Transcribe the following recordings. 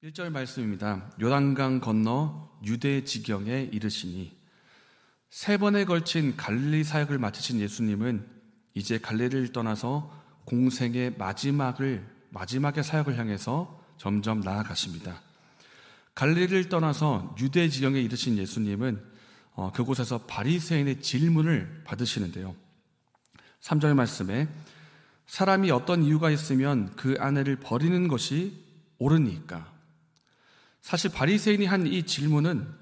1절 말씀입니다. 요단강 건너 유대 지경에 이르시니, 3번에 걸친 갈릴리 사역을 마치신 예수님은 이제 갈릴리를 떠나서 공생의 마지막의 사역을 향해서 점점 나아가십니다. 갈릴리를 떠나서 유대 지경에 이르신 예수님은 그곳에서 바리새인의 질문을 받으시는데요. 3절 말씀에 사람이 어떤 이유가 있으면 그 아내를 버리는 것이 옳으니까. 사실 바리새인이 한 이 질문은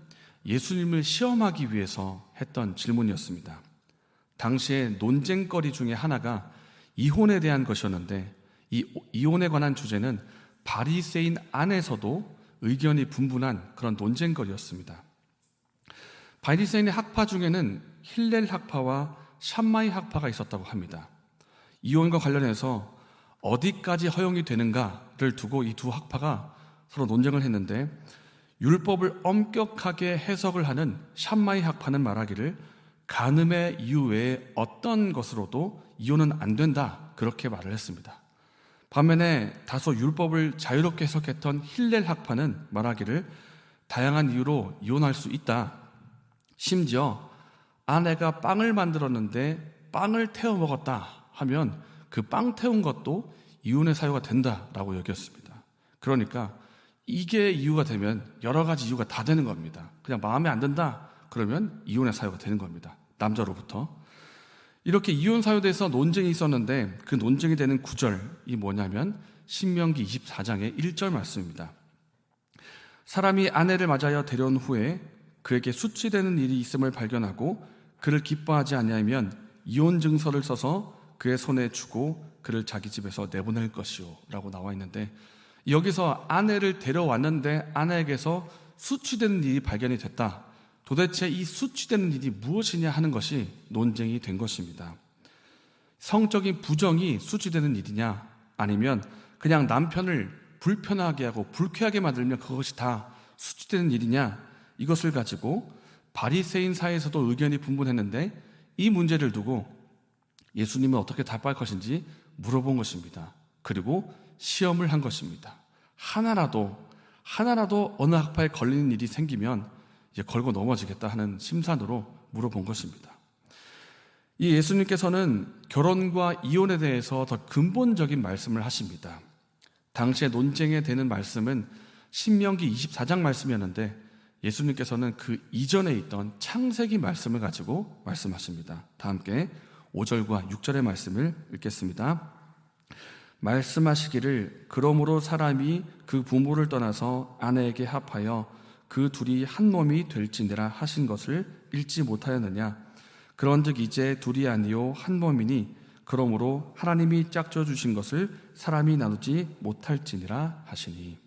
예수님을 시험하기 위해서 했던 질문이었습니다. 당시의 논쟁거리 중에 하나가 이혼에 대한 것이었는데, 이 이혼에 관한 주제는 바리새인 안에서도 의견이 분분한 그런 논쟁거리였습니다. 바리새인의 학파 중에는 힐렐 학파와 샴마이 학파가 있었다고 합니다. 이혼과 관련해서 어디까지 허용이 되는가를 두고 이 두 학파가 서로 논쟁을 했는데, 율법을 엄격하게 해석을 하는 샴마이 학파는 말하기를 간음의 이유 외에 어떤 것으로도 이혼은 안 된다, 그렇게 말을 했습니다. 반면에 다소 율법을 자유롭게 해석했던 힐렐 학파는 말하기를 다양한 이유로 이혼할 수 있다, 심지어 아내가 빵을 만들었는데 빵을 태워 먹었다 하면 그 빵 태운 것도 이혼의 사유가 된다라고 여겼습니다. 그러니까 이게 이유가 되면 여러 가지 이유가 다 되는 겁니다. 그냥 마음에 안 든다 그러면 이혼의 사유가 되는 겁니다. 남자로부터. 이렇게 이혼 사유에 대해서 논쟁이 있었는데, 그 논쟁이 되는 구절이 뭐냐면 신명기 24장의 1절 말씀입니다. 사람이 아내를 맞이하여 데려온 후에 그에게 수치되는 일이 있음을 발견하고 그를 기뻐하지 아니하면 이혼 증서를 써서 그의 손에 주고 그를 자기 집에서 내보낼 것이요 라고 나와 있는데, 여기서 아내를 데려왔는데 아내에게서 수치되는 일이 발견이 됐다. 도대체 이 수치되는 일이 무엇이냐 하는 것이 논쟁이 된 것입니다. 성적인 부정이 수치되는 일이냐, 아니면 그냥 남편을 불편하게 하고 불쾌하게 만들면 그것이 다 수치되는 일이냐, 이것을 가지고 바리새인 사이에서도 의견이 분분했는데, 이 문제를 두고 예수님은 어떻게 답할 것인지 물어본 것입니다. 그리고 시험을 한 것입니다. 하나라도 어느 학파에 걸리는 일이 생기면 이제 걸고 넘어지겠다 하는 심산으로 물어본 것입니다. 이 예수님께서는 결혼과 이혼에 대해서 더 근본적인 말씀을 하십니다. 당시에 논쟁에 되는 말씀은 신명기 24장 말씀이었는데, 예수님께서는 그 이전에 있던 창세기 말씀을 가지고 말씀하십니다. 다 함께 5절과 6절의 말씀을 읽겠습니다. 말씀하시기를 그러므로 사람이 그 부모를 떠나서 아내에게 합하여 그 둘이 한 몸이 될지니라 하신 것을 읽지 못하였느냐. 그런즉 이제 둘이 아니요 한 몸이니 그러므로 하나님이 짝져 주신 것을 사람이 나누지 못할지니라 하시니.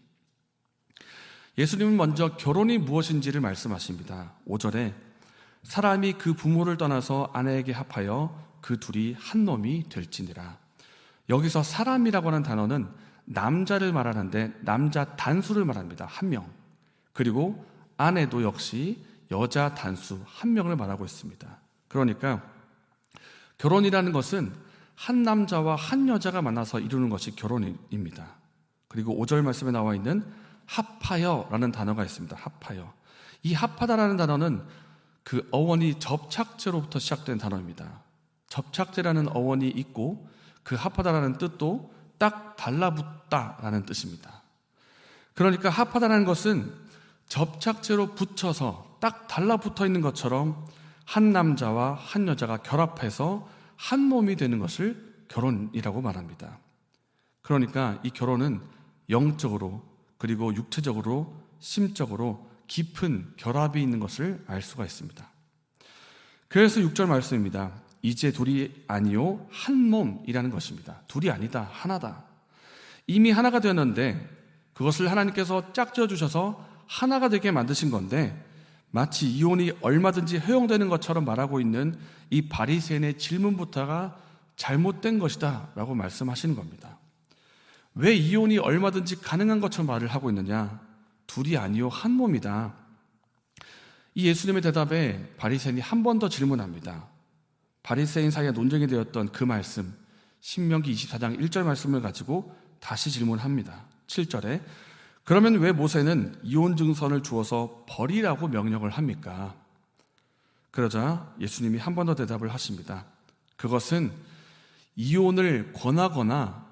예수님은 먼저 결혼이 무엇인지를 말씀하십니다. 5절에 사람이 그 부모를 떠나서 아내에게 합하여 그 둘이 한 몸이 될지니라. 여기서 사람이라고 하는 단어는 남자를 말하는데 남자 단수를 말합니다. 한 명. 그리고 아내도 역시 여자 단수 한 명을 말하고 있습니다. 그러니까 결혼이라는 것은 한 남자와 한 여자가 만나서 이루는 것이 결혼입니다. 그리고 5절 말씀에 나와 있는 합하여라는 단어가 있습니다. 합하여. 이 합하다라는 단어는 그 어원이 접착제로부터 시작된 단어입니다. 접착제라는 어원이 있고 그 합하다라는 뜻도 딱 달라붙다라는 뜻입니다. 그러니까 합하다라는 것은 접착제로 붙여서 딱 달라붙어 있는 것처럼 한 남자와 한 여자가 결합해서 한 몸이 되는 것을 결혼이라고 말합니다. 그러니까 이 결혼은 영적으로 그리고 육체적으로 심적으로 깊은 결합이 있는 것을 알 수가 있습니다. 그래서 6절 말씀입니다. 이제 둘이 아니요 한 몸이라는 것입니다. 둘이 아니다, 하나다. 이미 하나가 되었는데 그것을 하나님께서 짝지어 주셔서 하나가 되게 만드신 건데, 마치 이혼이 얼마든지 허용되는 것처럼 말하고 있는 이 바리새인의 질문부터가 잘못된 것이다 라고 말씀하시는 겁니다. 왜 이혼이 얼마든지 가능한 것처럼 말을 하고 있느냐? 둘이 아니요 한 몸이다. 이 예수님의 대답에 바리새인이 한 번 더 질문합니다. 바리새인 사이에 논쟁이 되었던 그 말씀, 신명기 24장 1절 말씀을 가지고 다시 질문합니다. 7절에 그러면 왜 모세는 이혼 증서를 주어서 버리라고 명령을 합니까? 그러자 예수님이 한 번 더 대답을 하십니다. 그것은 이혼을 권하거나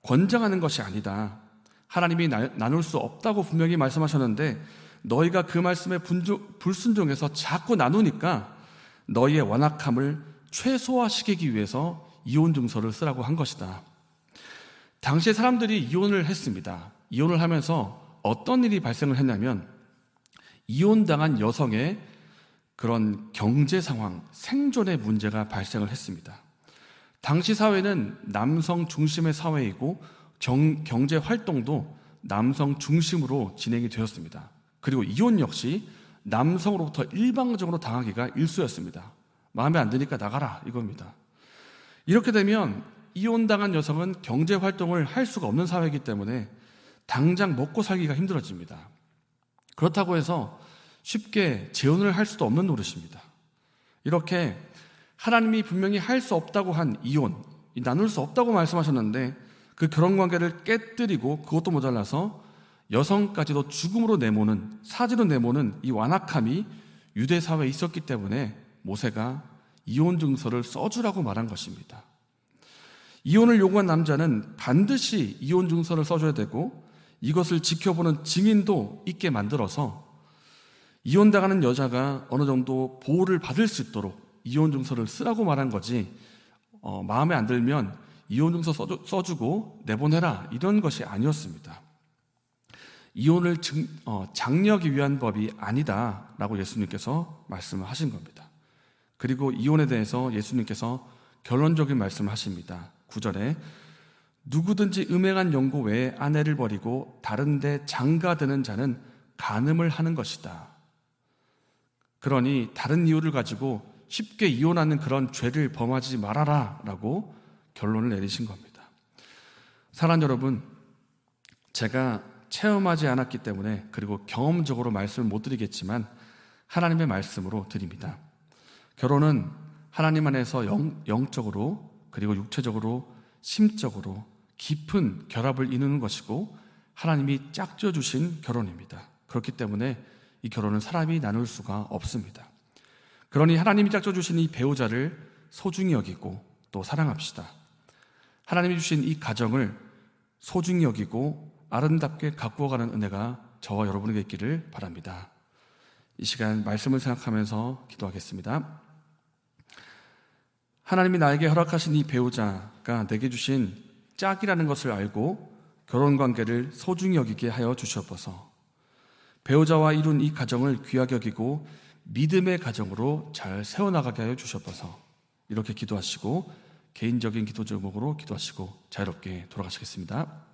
권장하는 것이 아니다. 하나님이 나눌 수 없다고 분명히 말씀하셨는데 너희가 그 말씀에 불순종해서 자꾸 나누니까 너희의 완악함을 최소화시키기 위해서 이혼 증서를 쓰라고 한 것이다. 당시 사람들이 이혼을 했습니다. 이혼을 하면서 어떤 일이 발생을 했냐면 이혼당한 여성의 그런 경제 상황, 생존의 문제가 발생을 했습니다. 당시 사회는 남성 중심의 사회이고 경제 활동도 남성 중심으로 진행이 되었습니다. 그리고 이혼 역시 남성으로부터 일방적으로 당하기가 일쑤였습니다. 마음에 안 드니까 나가라 이겁니다. 이렇게 되면 이혼당한 여성은 경제 활동을 할 수가 없는 사회이기 때문에 당장 먹고 살기가 힘들어집니다. 그렇다고 해서 쉽게 재혼을 할 수도 없는 노릇입니다. 이렇게 하나님이 분명히 할 수 없다고 한 이혼, 나눌 수 없다고 말씀하셨는데 그 결혼관계를 깨뜨리고 그것도 모자라서 여성까지도 죽음으로 내모는, 사지로 내모는 이 완악함이 유대 사회에 있었기 때문에 모세가 이혼 증서를 써주라고 말한 것입니다. 이혼을 요구한 남자는 반드시 이혼 증서를 써줘야 되고 이것을 지켜보는 증인도 있게 만들어서 이혼당하는 여자가 어느 정도 보호를 받을 수 있도록 이혼 증서를 쓰라고 말한 거지 마음에 안 들면 이혼 증서 써주고 내보내라 이런 것이 아니었습니다. 이혼을 장려하기 위한 법이 아니다라고 예수님께서 말씀을 하신 겁니다. 그리고 이혼에 대해서 예수님께서 결론적인 말씀을 하십니다. 9절에 누구든지 음행한 연고 외에 아내를 버리고 다른 데 장가드는 자는 간음을 하는 것이다. 그러니 다른 이유를 가지고 쉽게 이혼하는 그런 죄를 범하지 말아라 라고 결론을 내리신 겁니다. 사랑하는 여러분, 제가 체험하지 않았기 때문에 그리고 경험적으로 말씀을 못 드리겠지만 하나님의 말씀으로 드립니다. 결혼은 하나님 안에서 영적으로 그리고 육체적으로 심적으로 깊은 결합을 이루는 것이고 하나님이 짝져 주신 결혼입니다. 그렇기 때문에 이 결혼은 사람이 나눌 수가 없습니다. 그러니 하나님이 짝져 주신 이 배우자를 소중히 여기고 또 사랑합시다. 하나님이 주신 이 가정을 소중히 여기고 아름답게 가꾸어가는 은혜가 저와 여러분에게 있기를 바랍니다. 이 시간 말씀을 생각하면서 기도하겠습니다. 하나님이 나에게 허락하신 이 배우자가 내게 주신 짝이라는 것을 알고 결혼관계를 소중히 여기게 하여 주시옵소서. 배우자와 이룬 이 가정을 귀하게 여기고 믿음의 가정으로 잘 세워나가게 하여 주시옵소서. 이렇게 기도하시고 개인적인 기도 제목으로 기도하시고 자유롭게 돌아가시겠습니다.